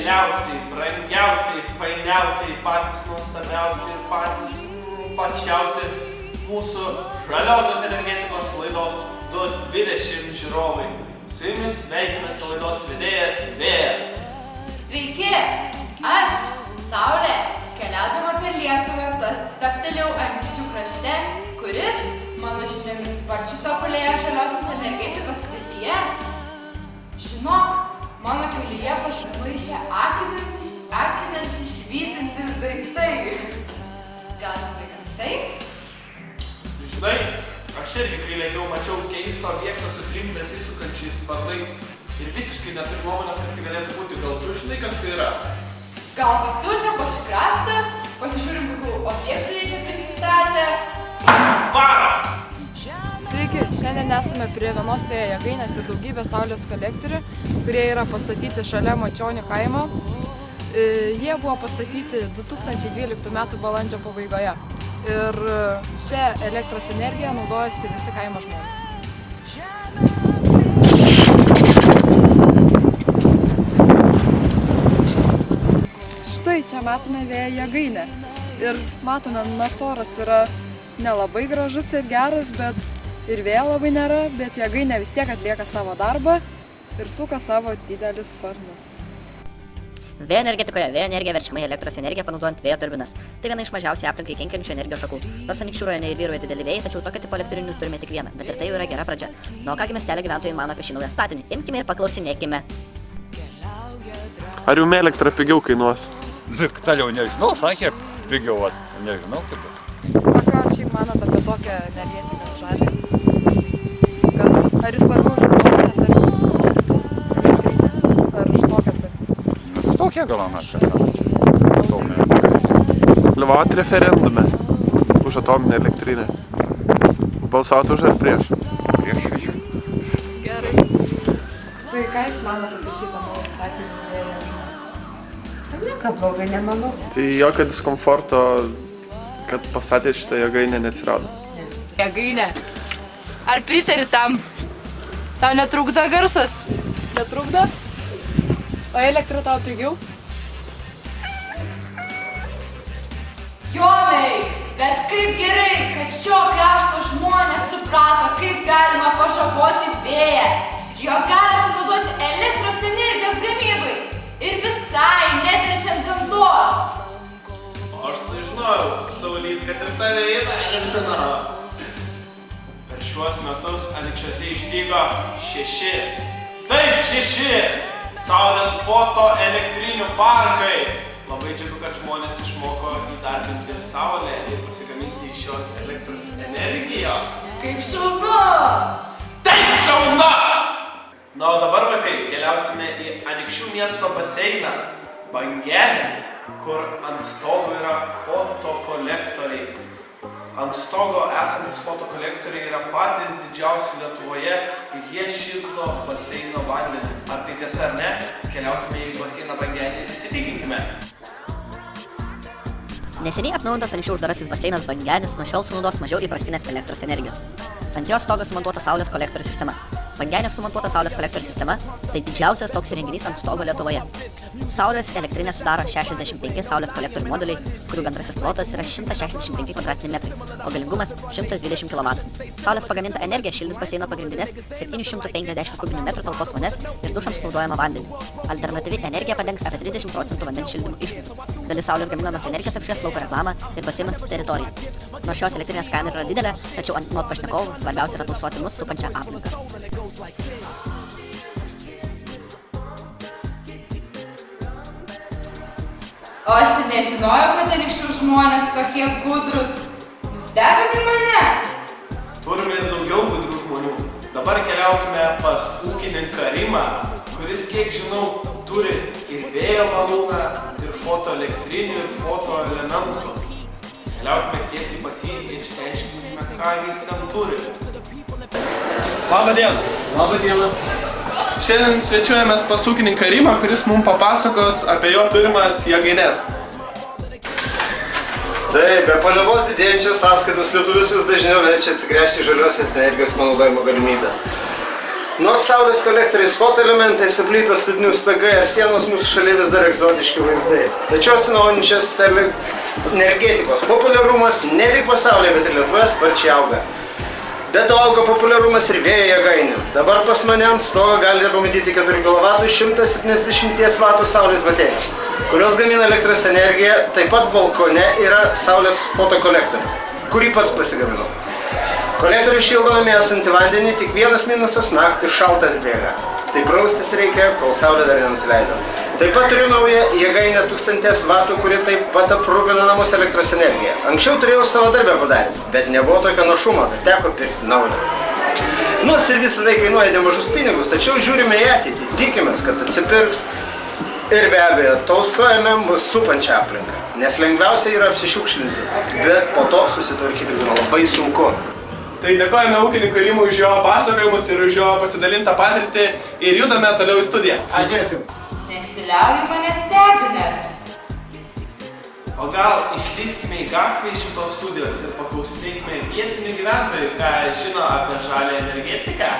geriausiai, brangiausiai, fainiausiai, patys nuostabiausiai ir patys pačiausiai mūsų žaliosios energetikos laidos 220 žiūrovai. Su jumis sveikinasi laidos vedėjas Vėjas. Sveiki! Aš, Saulė, keliaudama per Lietuvą, stabtelėjau Anykščių krašte, kuris, mano žiniomis, sparčiai tobulėja žaliosios energetikos srityje. Žinok, mano kelyje pasimaišė akinančiai švytintys daiktai. Gal žinai, kas tai? Žinai, aš irgi kai lėkiau mačiau keistą objektą su trim besisukančiais sparnais ir visiškai neturiu nuomonės, kas tai galėtų būti. Gal tu žinai, kas tai yra? Gal pasiūdžiam po šį kraštą, pasižiūrim, kokių objektų jie čia prisistatė. Varo! Sveiki, šiandien esame prie vienos vėjo jėgainės ir daugybės saulės kolektorių, kurie yra pastatyti šalia Mačionių kaimo. Jie buvo pastatyti 2012 m. balandžio pabaigoje. Ir šią elektros energiją naudojasi visi kaimo žmonės. Štai čia matome vėjo jėgainę. Ir matome, nors oras yra nelabai gražus ir geras, bet ir vėjo labai nėra, bet jėgainė vis tiek atlieka savo darbą ir suka savo didelius sparnus. Vėjo energetikoje vėjo energija verčiama į elektros energiją panaudojant vėjo turbinas. Tai viena iš mažiausiai aplinkai kenkiančių energijos šakų. Nors Anykščių rajone ir vyrauja dideli vėjai, tačiau tokio tipo elektrinių turime tik vieną, bet ir tai jau yra gera pradžia. Na, o kągi miestelio gyventojai mano apie šį naują statinį? Imkime ir paklausinėkime. Ar jums elektra pigiau kainuos? Toliau nežinau, sakė pigiau, nežinau kaip bus. Ką šiaip manot apie tokią energetinę žalį? Ar jūs labiau už tokią, ar už tokią? Tokia gal aš kažką. Dalyvaut referendume už atominę elektrinę. Balsuot už ar prieš? Prieš. Gerai. Tai ką jūs manot apie šitą naują statinį vėjo jėgainę? Nieko blogai nemanau. Tai jokio diskomforto, kad pastatė šitą jėgainę, neatsirado. Jėgainė. Ar pritari tam? Tau netrukdo garsas? Netrukdo? O elektra tau pigiau? Jonai, bet kaip gerai, kad šio krašto žmonės suprato, kaip galima pažaboti vėją. Jo galite naudoti elektros energijos gamybai ir visai neteršiant gamtos. Aš sužinojau, Saulyt, kad ir tave įvertino. Per šiuos metus Anykščiuose išdygo 6. Taip, 6! Saulės fotoelektrinių parkai. Labai džiugu, kad žmonės išmoko įdarbinti ir saulę ir pasigaminti iš šios elektros energijos. Kaip šaunu! Taip šaunu! Na, o dabar, vaikai, keliausime į Anykščių miesto baseiną, Bangelę, kur ant stogo yra fotokolektoriai. Ant stogo esantis fotokolektoriai yra patys didžiausi Lietuvoje ir jie šildo baseino vandenį. Ar tai tiesa ar ne? Keliaukime į baseiną Bangelį ir įsitikinkime. Neseniai atnaujintas Anykščių uždarasis baseinas Bangelis nuo šiol sunaudos mažiau įprastinės elektros energijos. Ant jo stogo sumontuota saulės kolektorių sistema. Bangenio sumontuota saulės kolektorių sistema – tai didžiausias toks įrenginys ant stogo Lietuvoje. Saulės elektrinė sudaro 65 saulės kolektorių moduliai, kurių bendrasis plotas yra 165 kvadratiniai metrai, o galingumas 120 kW. Saulės pagaminta energija šildys baseino pagrindinės 750 kubinių metrų talpos vonias ir dušams naudojama vandenį. Alternatyvi energija padengs apie 30% vandens šildymo išlaidų. Dalis saulės gaminamos energijos apšvies lauko reklamą ir baseinos teritoriją. Nors šios elektrinės kaina yra didelė, tačiau anot pašnekovų svarbiausia yra tausoti mus supančią aplinką. O aš nežinojau, kad Anykščių žmonės tokie gudrus. Nustebinai mane? Turime ir daugiau gudrių žmonių. Dabar keliaukime pas ūkininką Rimą, kuris, kiek žinau, turi ir vėjo malūną, ir fotoelektrinių, ir fotoelementų. Keliaukime tiesiai pas jį ir išsiaiškinkime, ką jis ten turi. Labą dieną. Labą dieną. Šiandien svečiuojamės pas ūkininką Rimą, kuris mums papasakos apie jo turimas jėgaines. Taip, be paliovos didėjančios sąskaitos lietuvius vis dažniau verčia atsigręžti žaliosios energijos panaudojimo galimybės. Nors saulės kolektoriais fotoelementais aplypę statinių stogai ar sienos mūsų šalyje vis dar egzotiški vaizdai. Tačiau atsinaujinančios energetikos populiarumas ne tik pasaulyje, bet ir Lietuvoje sparčiai auga. Be to auga populiarumas ir vėjo jėgainių. Dabar pas mane ant stogo galite pamatyti 4 kW 170 W saulės baterijas, kurios gamina elektros energiją. Taip pat balkone yra saulės fotokolektorius, kurį pats pasigaminau. Kolektorius šildo namie esantį vandenį, tik vienas minusas - naktį šaltas bėga. Tai praustis reikia, kol saulė dar nenusileido. Taip pat turiu naują jėgainę 1000 W, kuri taip pat aprūpina namus elektros energiją. Anksčiau turėjau savo darbę padaręs, bet nebuvo tokio našumo, tai teko pirkti naują. Nors ir visą tai kainuoja nemažus pinigus, tačiau žiūrime į ateitį, tikimės, kad atsipirks. Ir be abejo, tausojame mus supančią aplinką, nes lengviausia yra apsišiukšlinti, bet po to susitvarkyti būna labai sunku. Tai dėkojame ūkininkui Rimui už jo pasakojimus ir už jo pasidalintą patirtį ir judame toliau į studiją. Ačiū. Nesiliauji mane stebinęs. O gal išlįskime į gatvę iš šitos studijos ir paklausinėkime vietinių gyventojų, ką žino apie žalią energetiką.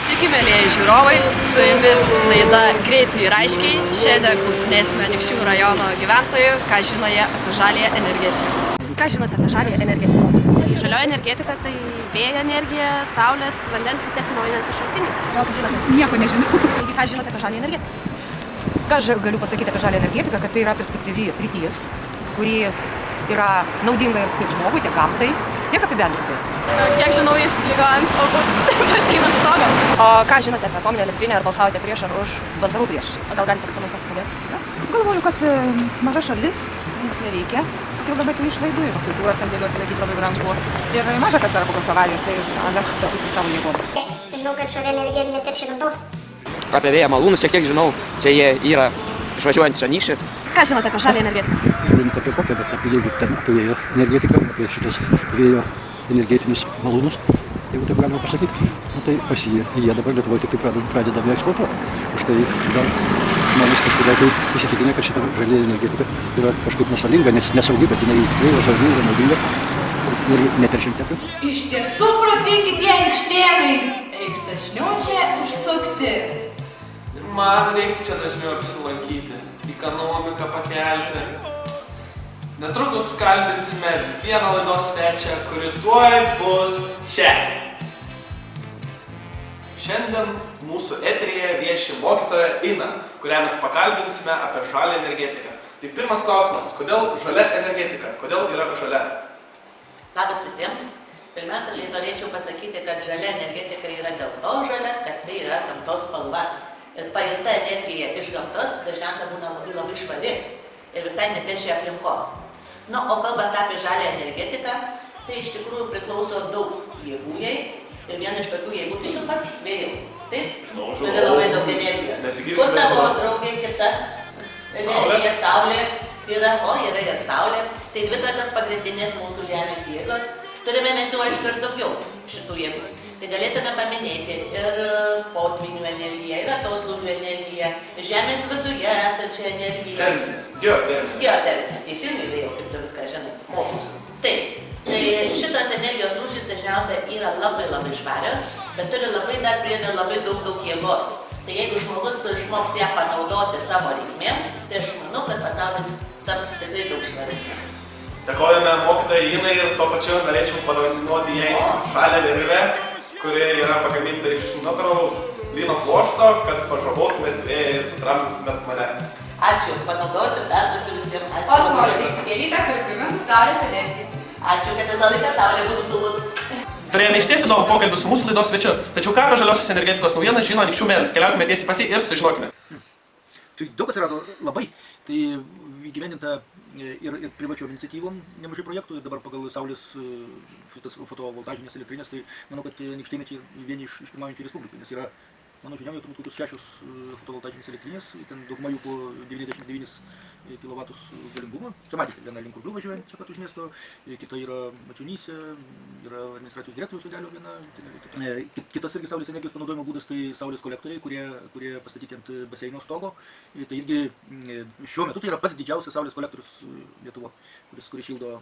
Sveiki, mėlyjeji žiūrovai, su jumis laida Greitai ir aiškiai. Šiandien klausinėsime Anykščių rajono gyventojų, ką žino jie apie žaliąją energetiką. Ką žinote apie žaliąją energetiką? Žalioji energetika tai vėjo energija, saulės, vandens, visi atsinaujinantys šaltiniai. Gal tai žinote? Nieko nežinau. Taigi, ką žinote apie žaliąją energetiką? Ką aš galiu pasakyti apie žalią energetiką, kad tai yra perspektyvi sritis, kuri yra naudinga tiek žmogui, tiek gamtai, tiek apibendrintai. Kiek žinau, jie išligo ant baseino stogo. O ką žinote apie atominę elektrinę, ar balsavote prieš, ar už? Balsavau prieš. O gal galite pakomentuoti, kodėl? Galvoju, kad maža šalis, mums nereikia papildomai tų išlaidų ir kultūros sandėliuoti laikyti labai brangu. Ir maža kas yra kokios avarijos, tai mes patys savo jėgom. Žinau, kad žalia energija neteršia gamtos. Apie vėjo malūnus šiek tiek žinau, čia jie yra išvažiuojant iš Anykščių. Ką žinote apie žaliąją energetiką? Žiūrint apie kokią, bet apie vėjo energetiką, apie šitos vėjo energetinius malūnus, jeigu taip galima pasakyti, tai jie dabar Lietuvoje tik pradedami eksploatuoti. Už tai dar žmonės kažkodėl tai įsitikinę, kad šita žalia energetika yra kažkaip nuostolinga, nes nesaugi, bet jinai yra žalinga, naudinga ir neteršianti aplinką. Iš tiesų protingi tie anykštėnai. Reiks dažniau čia užsukti. Man reiktų čia dažniau apsilankyti, ekonomiką pakelti. Netrukus kalbinsime vieną laidos svečią, kuri tuoj bus čia. Šiandien mūsų eteryje vieši mokytoja Ina, kurią mes pakalbinsime apie žalią energetiką. Tai pirmas klausimas, kodėl žalia energetika? Kodėl yra žalia? Labas visiems. Pirmiausia, norėčiau pasakyti, kad žalia energetika yra dėl to žalia, kad tai yra gamtos spalva. Ir paimta energija iš gamtos dažniausiai būna labai švari ir visai neteršia aplinkos. Na, o kalbant apie žalią energetiką, tai iš tikrųjų priklauso daug jėgų jai. Ir viena iš tokių jėgų tai tu pats vėjau. Taip? Turi labai daug energijos. Kur tavo draugė kita energija, saulė yra, yra ir saulė. Tai dvi tokios pagrindinės mūsų žemės jėgos. Turime mes jau aišku ir daugiau šitų jėgų. Tai galėtume paminėti ir potvinių energiją, ir atoslūgių energiją, žemės viduje esančią energiją. Geoterminę. Teisingai vėjau, kaip tu viską žinai. Taip. Tai šitos energijos rūšys dažniausiai yra labai švarios, bet turi dar priedą labai daug jėgos. Tai jeigu žmogus išmoks ją panaudoti savo reikmėm, tai aš manau, kad pasaulis taps tikrai daug švaresnis. Dėkojame mokytojai Inai ir tuo pačiu norėčiau padovanoti jai žalią virvę, kuri yra pagaminta iš natūralaus lyno pluošto, kad pažabotumėt vėją ir sutramdytumėt mane. Ačiū, panaudosiu, perduosiu visiems. Ačiū. O aš noriu teikti gėlytę, kuri primintų saulės energiją. Ačiū, kad visą laiką saulė būtų sulūdų. Turėjome išties įdomų pokalbį su mūsų laidos svečiu, tačiau ką apie žaliosios energetikos naujienas žino Anykščių meras. Keliaukime tiesiai pas jį ir sužinokime. Tai daug atsirado labai. Tai įgyvendinta ir privačiom iniciatyvom nemažai projektų. Dabar pagal saulės šitas fotovoltažinės elektrinės, tai manau, kad Anykštėnai čia vieni iš pirmaujančių respublikų, nes yra, mano žiniomis, turbūt kokius 6 fotovoltažinės elektrinės, ten dauguma jų po 99 kW galingumo. Čia matėte, viena link Rublių važiuojant čia pat už miesto, kita yra Mačionyse, yra administracijos direktoriaus sodelio viena. Kitas irgi saulės energijos panaudojimo būdas tai saulės kolektoriai, kurie pastatyti ant baseino stogo. Tai irgi šiuo metu tai yra pats didžiausias saulės kolektorius Lietuvoje, kuris šildo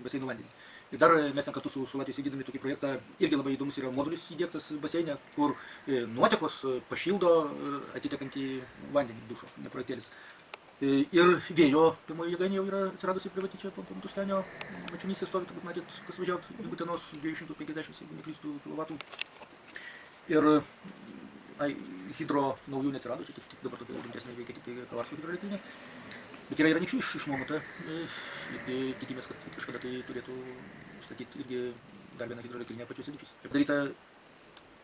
baseino vandenį. Ir dar mes ten kartu su Latvijos vykdydami tokį projektą, irgi labai įdomus yra modulis įdėktas baseine, kur nuotekos pašildo atitekantį vandenį dušo, ne projektėlis. Ir vėjo pirmoji jėgainė jau yra atsiradusi privati čia po Tustenio mačionystė stovi, turbūt matėt, kas važiavot į Utenos 250, jeigu neklystu, kilovatų. Ir hidro naujų neatsirado, čia tik dabar tokia rimtesnė veikia tik Kavarsko hidroelektrinė. Bet yra ir Anykščių išnuomota, irgi tikimės, kad kažkada tai turėtų statyti irgi dar vieną hidroelektrinę pačiuose Anykščiuose. Ir daryta,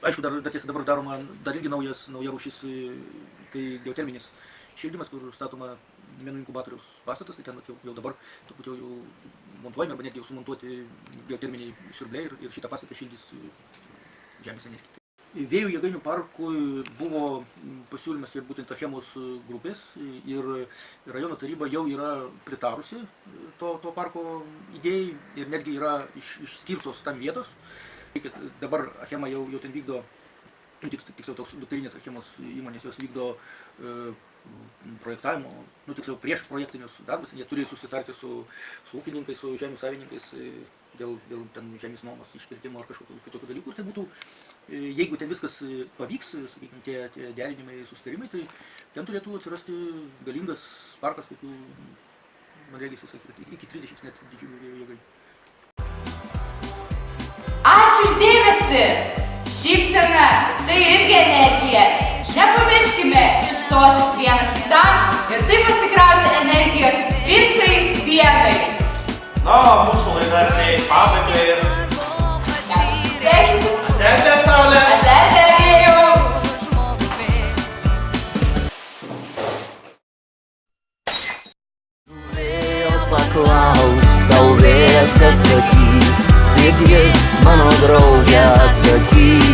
aišku, dar tiesa dabar daroma dar irgi nauja rūšis, tai geoterminis šildymas, kur statoma menų inkubatoriaus pastatas, tai ten jau dabar turbūt jau montuojami arba netgi jau sumontuoti geoterminiai siurbliai ir šitą pastatą šildys žemės energiją. Vėjų jėgainių parkui buvo pasiūlymas ir būtent Achemos grupės ir rajono taryba jau yra pritarusi to parko idėjai ir netgi yra išskirtos tam vietos. Dabar Achema jau ten vykdo, tiksliau toks dukterinės Achemos įmonės jos vykdo projektavimo, tiksliau prieš projektinius darbus, jie turi susitarti su ūkininkais, su žemės savininkais dėl ten žemės nuomos išpirkimo ar kažkokių kitokių dalykų. Ir tai būtų, jeigu ten viskas pavyks, sakykime, tie derinimai, susitarimai, tai ten turėtų atsirasti galingas parkas, kokių, man regis, iki 30 net didžiulių vėjo jėgainių. Ačiū uždėmesi! Šypsena tai irgi energija. Nepamirškime šypsotis vienas kitam ir taip pasikrauti energijos visai dienai. Na, mūsų laida artėja į pabaigą ir... Sveikinu! Aterte saulė! Aterte vėjau! Vėjo paklausk, tau vėjas atsakys, tik jis, mano draugė, atsakys.